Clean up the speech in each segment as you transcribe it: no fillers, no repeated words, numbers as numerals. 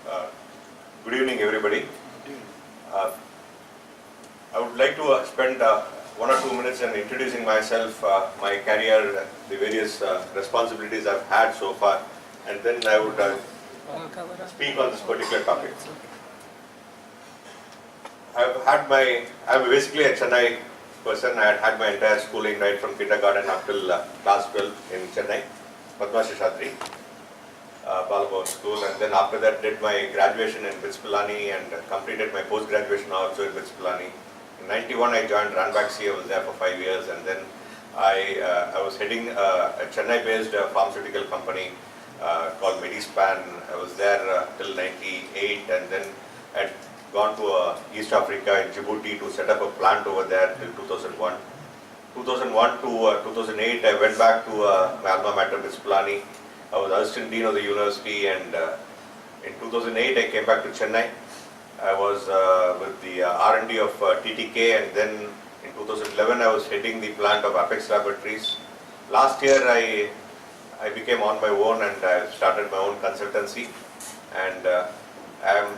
Uh, Good evening, everybody. Uh, I would like to spend 1 or 2 minutes in introducing myself, my career, the various responsibilities I've had so far, and then I would speak on this particular topic. I'm basically a Chennai person. I had my entire schooling right from kindergarten up till class 12 in Chennai, Padma Seshadri. Balabhavan School, and then after that did my graduation in BITS Pilani and completed my post-graduation also in BITS Pilani. In 91 I joined Ranbaxy. I was there for 5 years, and then I was heading a Chennai-based pharmaceutical company called Medispan. I was there till 98, and then had gone to East Africa in Djibouti to set up a plant over there till 2001. 2001 to 2008 I went back to my alma mater, BITS Pilani. I was assistant dean of the university, and in 2008 I came back to Chennai. I was with the R&D of TTK, and then in 2011 I was heading the plant of Apex Laboratories. Last year I became on my own, and I started my own consultancy, and I am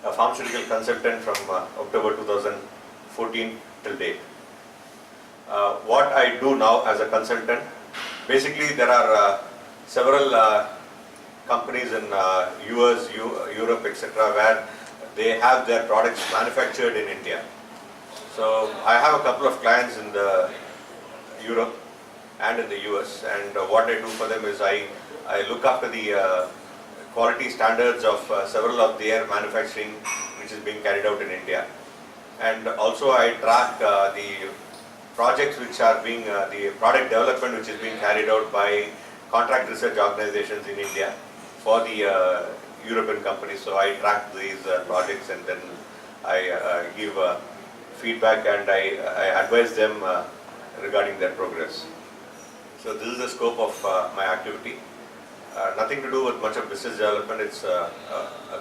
a pharmaceutical consultant from October 2014 till date. What I do now as a consultant, basically there are several companies in US, Europe, etc., where they have their products manufactured in India. So I have a couple of clients in the Europe and in the US, and what I do for them is I look after the quality standards of several of their manufacturing which is being carried out in India, and also I track the projects which are being, the product development which is being carried out by contract research organizations in India for the European companies. So I track these projects, and then I give feedback, and I advise them regarding their progress. So this is the scope of my activity. Nothing to do with much of business development. It's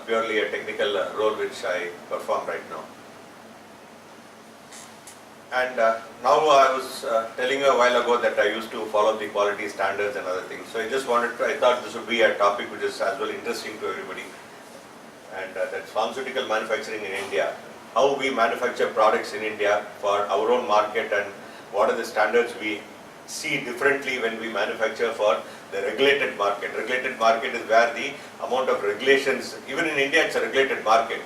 purely a technical role which I perform right now. And now I was telling you a while ago that I used to follow the quality standards and other things. So I just wanted to, I thought this would be a topic which is as well interesting to everybody. And that's pharmaceutical manufacturing in India. How we manufacture products in India for our own market, and what are the standards we see differently when we manufacture for the regulated market. Regulated market is where the amount of regulations, even in India it's a regulated market,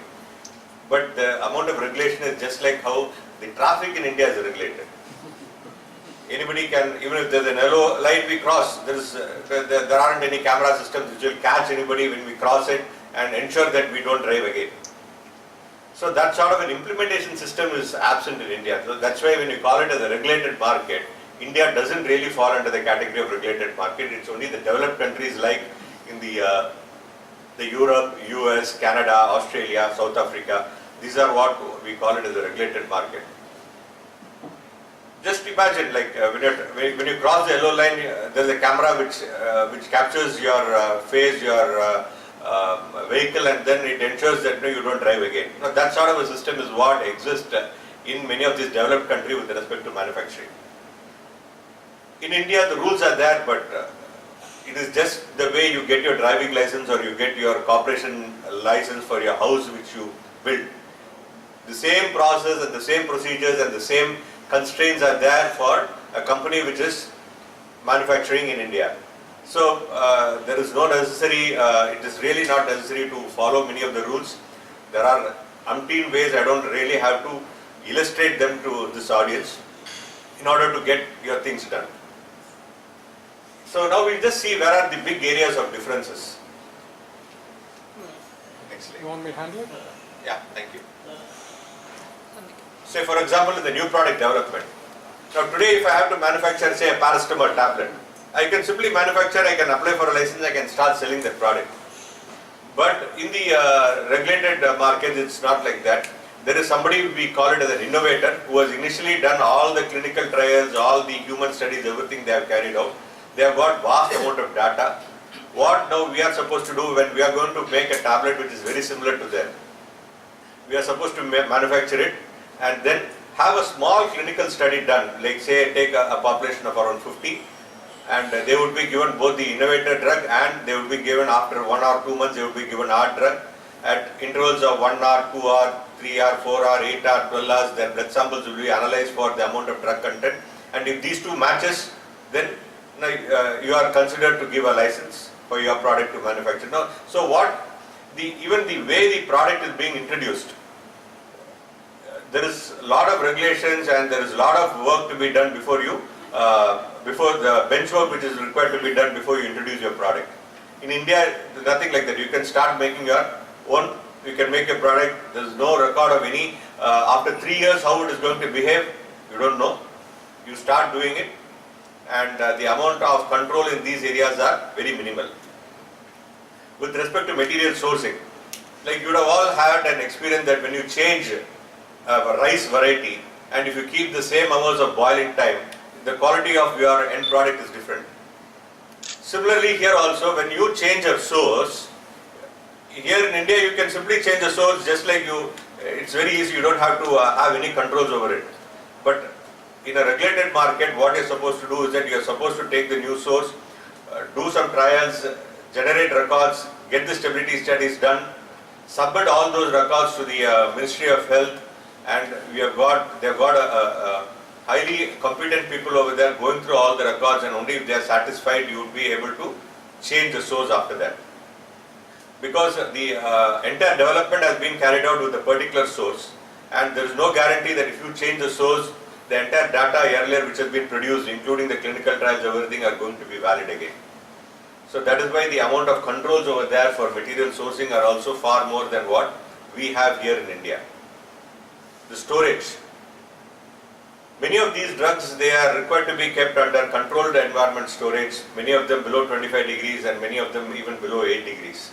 but the amount of regulation is just like how the traffic in India is regulated. Anybody can, even if there's an yellow light we cross, there aren't any camera systems which will catch anybody when we cross it and ensure that we don't drive again. So that sort of an implementation system is absent in India. So that's why when you call it as a regulated market, India doesn't really fall under the category of regulated market. It's only the developed countries like in the Europe, US, Canada, Australia, South Africa. These are what we call it as a regulated market. Just imagine, like when you cross the yellow line, there is a camera which captures your face, your vehicle, and then it ensures that you don't drive again. Now, that sort of a system is what exists in many of these developed countries with respect to manufacturing. In India, the rules are there, but it is just the way you get your driving license or you get your corporation license for your house which you build. The same process and the same procedures and the same constraints are there for a company which is manufacturing in India. So there is no necessary, it is really not necessary to follow many of the rules. There are umpteen ways. I don't really have to illustrate them to this audience in order to get your things done. So now we'll just see where are the big areas of differences. Next slide. You want me to handle it? Yeah, thank you. Say for example in the new product development. Now today if I have to manufacture, say, a paracetamol tablet, I can simply manufacture, I can apply for a license, I can start selling that product. But in the regulated markets it's not like that. There is somebody, we call it as an innovator, who has initially done all the clinical trials, all the human studies, everything they have carried out. They have got vast amount of data. What now we are supposed to do when we are going to make a tablet which is very similar to them? We are supposed to manufacture it and then have a small clinical study done, like say take a population of around 50, and they would be given both the innovator drug and they would be given after 1 or 2 months they would be given our drug at intervals of 1 hour, 2 hour, 3 hour, 4 hour, 8 hour, 12 hours. Their blood samples will be analyzed for the amount of drug content, and if these two matches, then you are considered to give a license for your product to manufacture. Now, so even the way the product is being introduced, there is a lot of regulations and there is a lot of work to be done before before the bench work which is required to be done before you introduce your product. In India, there's nothing like that. You can start making your own, you can make a product, there is no record of any, after 3 years how it is going to behave, you don't know. You start doing it, and the amount of control in these areas are very minimal. With respect to material sourcing, like you would have all had an experience that when you change a rice variety and if you keep the same amounts of boiling time, the quality of your end product is different. Similarly here also, when you change a source, here in India you can simply change the source just like it's very easy, you don't have to have any controls over it. But in a regulated market, what you're supposed to do is that you're supposed to take the new source, do some trials, generate records, get the stability studies done, submit all those records to the Ministry of Health, and they've got a highly competent people over there going through all the records, and only if they are satisfied you would be able to change the source after that. Because the entire development has been carried out with a particular source, and there is no guarantee that if you change the source, the entire data earlier which has been produced, including the clinical trials, everything are going to be valid again. So that is why the amount of controls over there for material sourcing are also far more than what we have here in India. The storage. Many of these drugs, they are required to be kept under controlled environment storage, many of them below 25 degrees and many of them even below 8 degrees.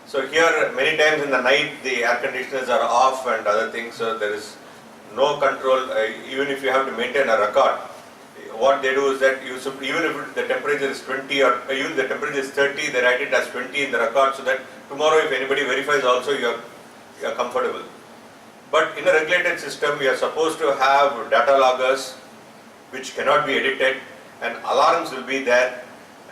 So here many times in the night the air conditioners are off and other things, so there is no control. Even if you have to maintain a record, what they do is that even if the temperature is 20 or even the temperature is 30, they write it as 20 in the record, so that tomorrow if anybody verifies also you are comfortable. But in a regulated system, we are supposed to have data loggers which cannot be edited, and alarms will be there,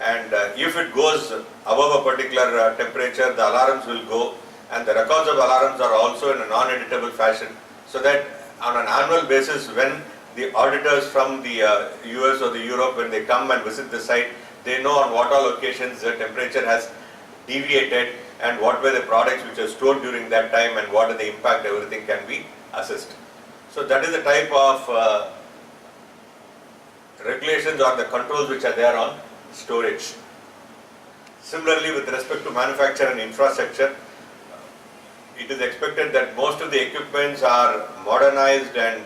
and if it goes above a particular temperature, the alarms will go, and the records of alarms are also in a non-editable fashion, so that on an annual basis when the auditors from the US or the Europe, when they come and visit the site, they know on what all occasions the temperature has deviated and what were the products which are stored during that time and what are the impact, everything can be assessed. So that is the type of regulations or the controls which are there on storage. Similarly, with respect to manufacture and infrastructure, it is expected that most of the equipments are modernized, and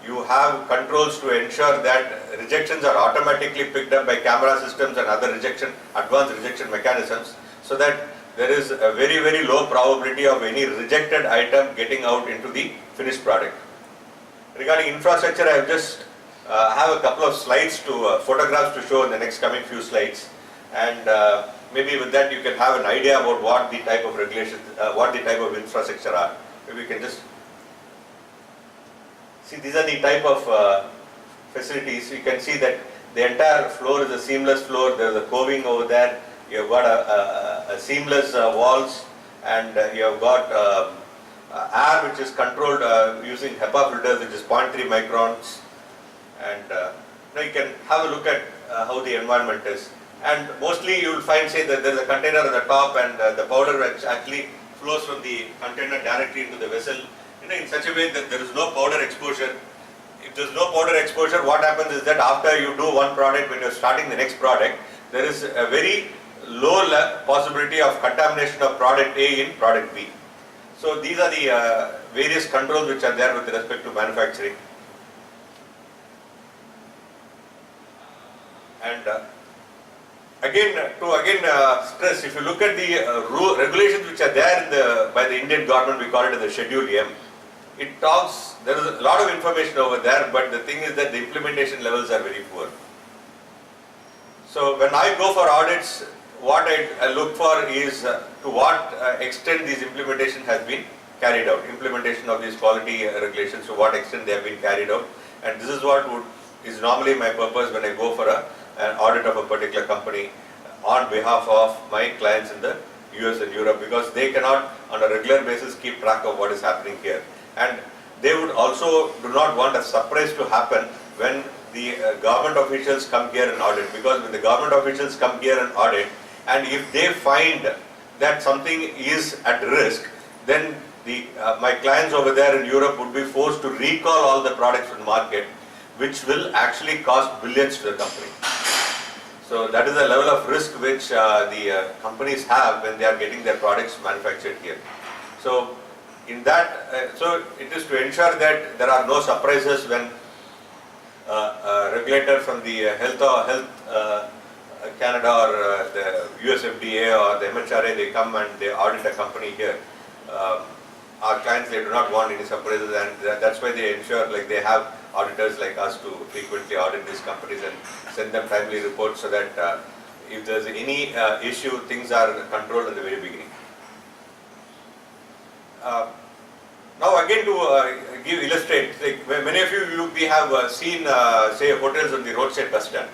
you have controls to ensure that rejections are automatically picked up by camera systems and other advanced rejection mechanisms, so that there is a very, very low probability of any rejected item getting out into the finished product. Regarding infrastructure, I have just have a couple of slides photographs to show in the next coming few slides, and maybe with that you can have an idea about what the type of regulations, what the type of infrastructure are. Maybe you can just see, these are the type of facilities. You can see that the entire floor is a seamless floor. There is a coving over there. You have got a seamless walls, and you have got air which is controlled using HEPA filters, which is 0.3 microns, and now you can have a look at how the environment is. And mostly you will find, say, that there is a container at the top, and the powder which actually flows from the container directly into the vessel, in such a way that there is no powder exposure. If there is no powder exposure, what happens is that after you do one product, when you are starting the next product, there is a very low possibility of contamination of product A in product B. So these are the various controls which are there with respect to manufacturing. And again, stress, if you look at the regulations which are there by the Indian government, we call it as the Schedule M. It talks, there is a lot of information over there, but the thing is that the implementation levels are very poor. So when I go for audits, what I look for is to what extent this implementation has been carried out, implementation of these quality regulations, to what extent they have been carried out, and this is what is normally my purpose when I go for a an audit of a particular company on behalf of my clients in the US and Europe, because they cannot on a regular basis keep track of what is happening here. And they would also do not want a surprise to happen when the government officials come here and audit, because when the government officials come here and audit, and if they find that something is at risk, then my clients over there in Europe would be forced to recall all the products from the market, which will actually cost billions to the company. So that is the level of risk which the companies have when they are getting their products manufactured here. So in that, so it is to ensure that there are no surprises when a regulator from the Health Canada or the US FDA or the MHRA, they come and they audit a company here. Our clients, they do not want any surprises, and that's why they ensure, like, they have auditors like us to frequently audit these companies and send them timely reports, so that if there's any issue, things are controlled at the very beginning. Now again, to illustrate, like many of you we have seen say hotels on the roadside bus stand.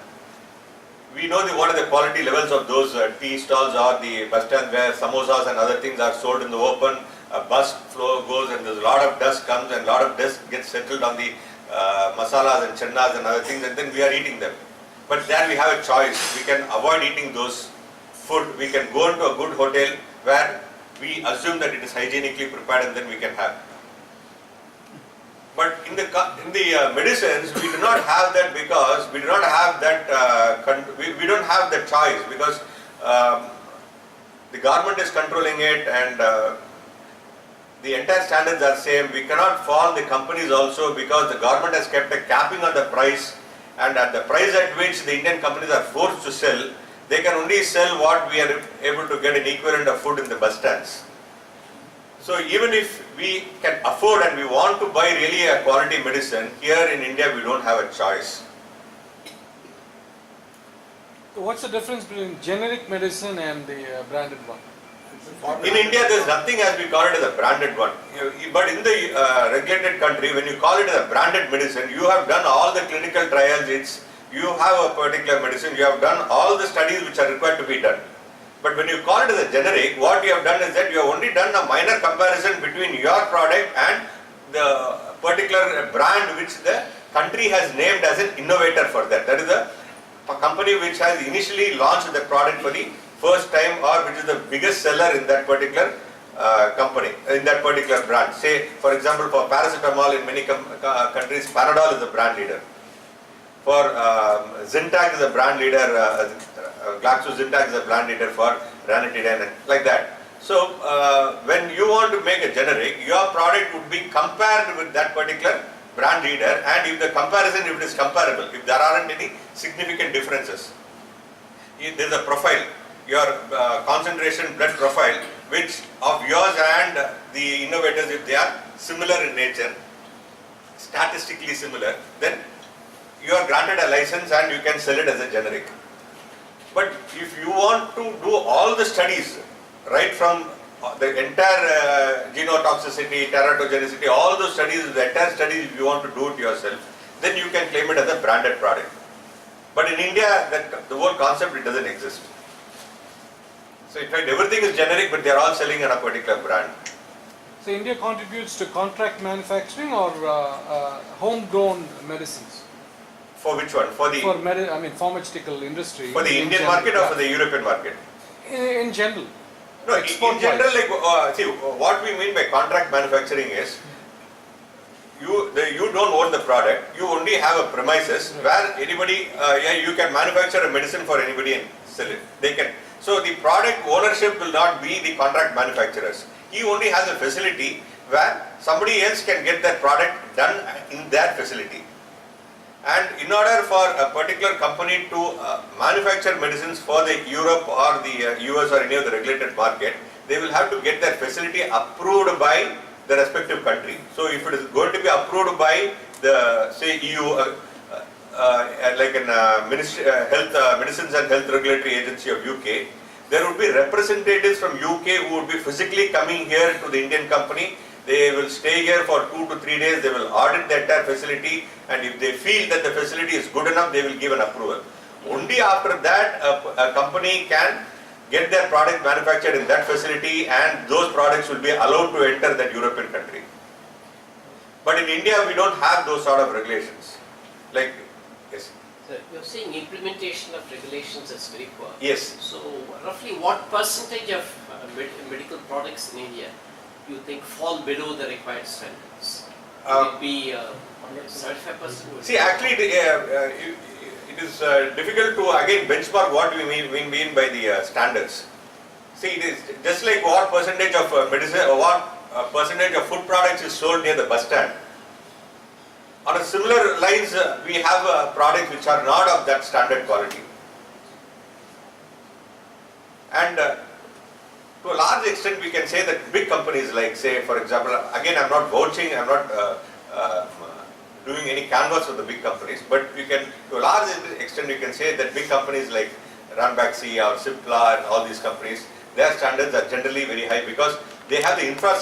We know what are the quality levels of those tea stalls or the bus stand where samosas and other things are sold in the open. A bus flow goes and there's a lot of dust comes and a lot of dust gets settled on the masalas and channas and other things, and then we are eating them. But there we have a choice. We can avoid eating those food. We can go into a good hotel where we assume that it is hygienically prepared, and then we can have. But in the medicines, we do not have that, because we do not have that, we don't have the choice, because the government is controlling it, and the entire standards are same. We cannot fault the companies also, because the government has kept a capping on the price, and at the price at which the Indian companies are forced to sell, they can only sell what we are able to get an equivalent of food in the bus stands. So even if we can afford and we want to buy really a quality medicine, here in India we don't have a choice. What's the difference between generic medicine and the branded one? In India, there is nothing as we call it as a branded one. But in the regulated country, when you call it as a branded medicine, you have done all the clinical trials, you have a particular medicine, you have done all the studies which are required to be done. But when you call it as a generic, what you have done is that you have only done a minor comparison between your product and the particular brand which the country has named as an innovator for that. That is a company which has initially launched the product for the first time, or which is the biggest seller in that particular company, in that particular brand. Say, for example, for paracetamol in many countries, Panadol is the brand leader. For Zintac is a brand leader, GlaxoSmithKline is a brand leader for ranitidine, like that. So when you want to make a generic, your product would be compared with that particular brand leader, and if the comparison, if it is comparable, if there aren't any significant differences, there is a profile, your concentration blood profile, which of yours and the innovators, if they are similar in nature, statistically similar, then you are granted a license and you can sell it as a generic. But if you want to do all the studies, right from the entire genotoxicity, teratogenicity, all those studies, the entire studies, if you want to do it yourself, then you can claim it as a branded product. But in India, the whole concept, it doesn't exist. So in fact, everything is generic, but they are all selling on a particular brand. So India contributes to contract manufacturing or homegrown medicines? For which one? For the pharmaceutical industry. For the Indian market or for the European market? In general. No, in general, like see, what we mean by contract manufacturing is you don't own the product. You only have a premises where anybody, you can manufacture a medicine for anybody and sell it. They can. So the product ownership will not be the contract manufacturers. He only has a facility where somebody else can get that product done in their facility. And in order for a particular company to manufacture medicines for the Europe or the US or any of the regulated market, they will have to get that facility approved by the respective country. So if it is going to be approved by the, say, EU, like an Medicines and Health Regulatory Agency of UK, there would be representatives from UK who would be physically coming here to the Indian company. They will stay here for 2 to 3 days, they will audit the entire facility, and if they feel that the facility is good enough, they will give an approval. Only after that a company can get their product manufactured in that facility and those products will be allowed to enter that European country. But in India we don't have those sort of regulations. Like, yes. So you're saying implementation of regulations is very poor. Yes. So roughly what percentage of medical products in India you think fall below the required standards? Would it be 75%? See, actually, it is difficult to again benchmark what we mean by the standards. See, it is just like what percentage of medicine or what percentage of food products is sold near the bus stand. On a similar lines, we have products which are not of that standard quality. And to a large extent, we can say that big companies like, say, for example, again, I'm not vouching, I'm not doing any canvas of the big companies, but we can, to a large extent, we can say that big companies like Ranbaxy or Cipla and all these companies, their standards are generally very high because they have the infrastructure